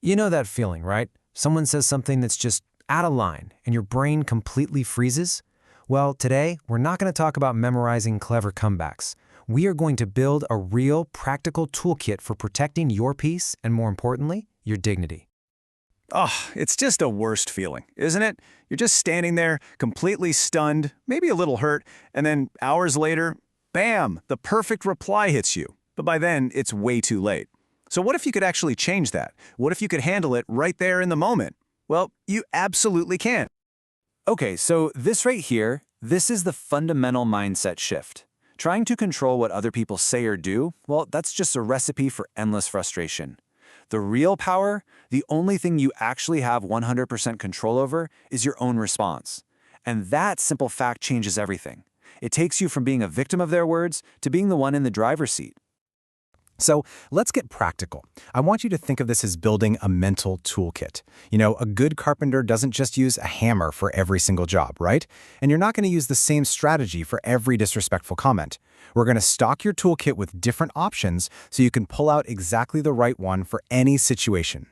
You know that feeling, right? Someone says something that's just out of line and your brain completely freezes? Well, today, we're not going to talk about memorizing clever comebacks. We are going to build a real, practical toolkit for protecting your peace and, more importantly, your dignity. Oh, it's just a worst feeling, isn't it? You're just standing there, completely stunned, maybe a little hurt, and then hours later, bam, the perfect reply hits you. But by then, it's way too late. So what if you could actually change that? What if you could handle it right there in the moment? Well, you absolutely can. Okay, so this right here, this is the fundamental mindset shift. Trying to control what other people say or do, well, that's just a recipe for endless frustration. The real power, the only thing you actually have 100% control over, is your own response. And that simple fact changes everything. It takes you from being a victim of their words to being the one in the driver's seat. So let's get practical. I want you to think of this as building a mental toolkit. You know, a good carpenter doesn't just use a hammer for every single job, right? And you're not going to use the same strategy for every disrespectful comment. We're going to stock your toolkit with different options so you can pull out exactly the right one for any situation.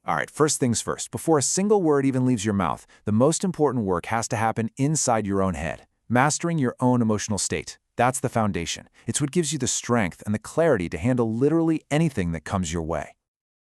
All right, first things first. Before a single word even leaves your mouth, the most important work has to happen inside your own head. Mastering your own emotional state. That's the foundation. It's what gives you the strength and the clarity to handle literally anything that comes your way.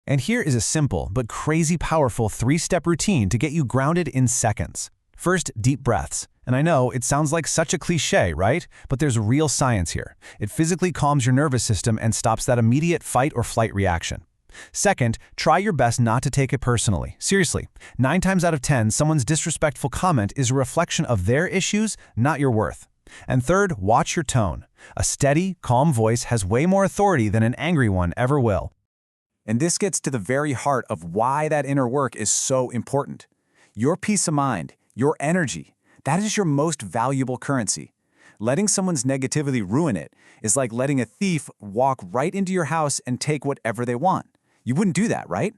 And here is a simple but crazy powerful 3-step routine to get you grounded in seconds. First, deep breaths. And I know it sounds like such a cliche, right? But there's real science here. It physically calms your nervous system and stops that immediate fight or flight reaction. Second, try your best not to take it personally. Seriously, 9 times out of 10, someone's disrespectful comment is a reflection of their issues, not your worth. And third, watch your tone. A steady, calm voice has way more authority than an angry one ever will. And this gets to the very heart of why that inner work is so important. Your peace of mind, your energy, that is your most valuable currency. Letting someone's negativity ruin it is like letting a thief walk right into your house and take whatever they want. You wouldn't do that, right?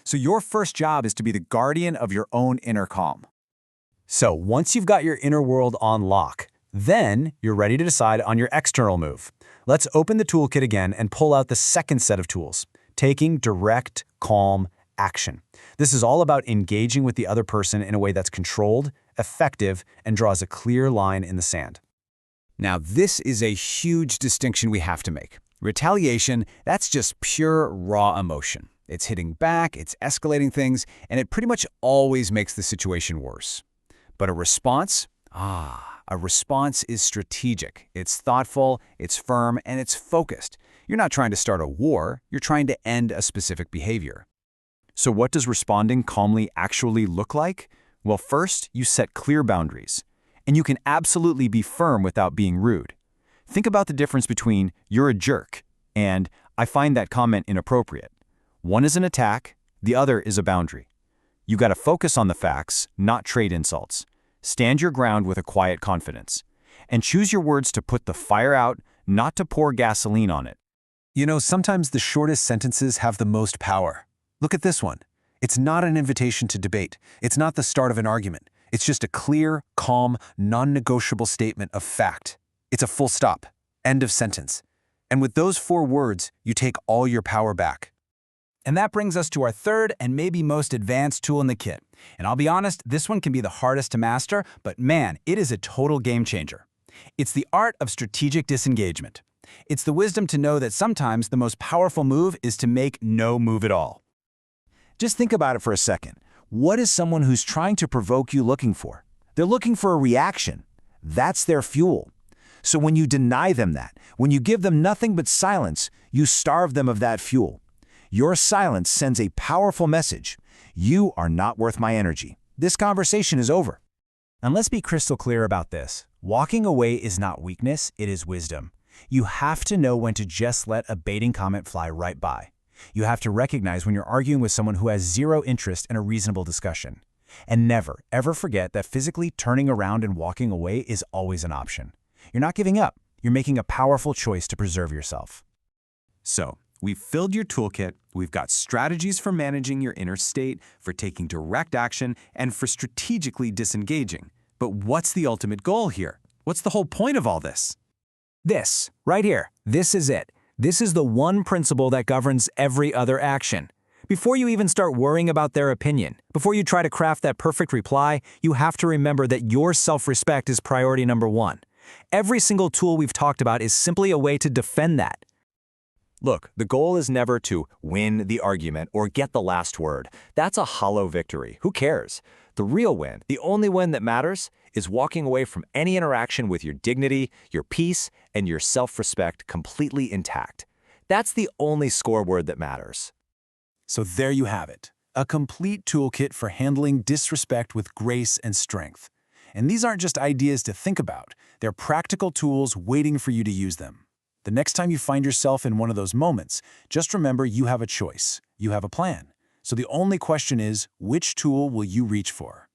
So your first job is to be the guardian of your own inner calm. So once you've got your inner world on lock, then you're ready to decide on your external move. Let's open the toolkit again and pull out the second set of tools, taking direct, calm action. This is all about engaging with the other person in a way that's controlled, effective, and draws a clear line in the sand. Now, this is a huge distinction we have to make. Retaliation, that's just pure, raw emotion. It's hitting back, it's escalating things, and it pretty much always makes the situation worse. But a response? A response is strategic. It's thoughtful, it's firm, and it's focused. You're not trying to start a war, you're trying to end a specific behavior. So what does responding calmly actually look like? Well, first, you set clear boundaries. And you can absolutely be firm without being rude. Think about the difference between "you're a jerk" and "I find that comment inappropriate." One is an attack, the other is a boundary. You gotta focus on the facts, not trade insults. Stand your ground with a quiet confidence. And choose your words to put the fire out, not to pour gasoline on it. You know, sometimes the shortest sentences have the most power. Look at this one. It's not an invitation to debate. It's not the start of an argument. It's just a clear, calm, non-negotiable statement of fact. It's a full stop. End of sentence. And with those 4 words, you take all your power back. And that brings us to our third and maybe most advanced tool in the kit. And I'll be honest, this one can be the hardest to master, but man, it is a total game changer. It's the art of strategic disengagement. It's the wisdom to know that sometimes the most powerful move is to make no move at all. Just think about it for a second. What is someone who's trying to provoke you looking for? They're looking for a reaction. That's their fuel. So when you deny them that, when you give them nothing but silence, you starve them of that fuel. Your silence sends a powerful message. You are not worth my energy. This conversation is over. And let's be crystal clear about this. Walking away is not weakness, it is wisdom. You have to know when to just let a baiting comment fly right by. You have to recognize when you're arguing with someone who has zero interest in a reasonable discussion. And never, ever forget that physically turning around and walking away is always an option. You're not giving up. You're making a powerful choice to preserve yourself. So, we've filled your toolkit, we've got strategies for managing your inner state, for taking direct action, and for strategically disengaging. But what's the ultimate goal here? What's the whole point of all this? This, right here, this is it. This is the one principle that governs every other action. Before you even start worrying about their opinion, before you try to craft that perfect reply, you have to remember that your self-respect is priority number one. Every single tool we've talked about is simply a way to defend that. Look, the goal is never to win the argument or get the last word. That's a hollow victory. Who cares? The real win, the only win that matters, is walking away from any interaction with your dignity, your peace, and your self-respect completely intact. That's the only scoreboard that matters. So there you have it, a complete toolkit for handling disrespect with grace and strength. And these aren't just ideas to think about, they're practical tools waiting for you to use them. The next time you find yourself in one of those moments, just remember you have a choice, you have a plan. So the only question is, which tool will you reach for?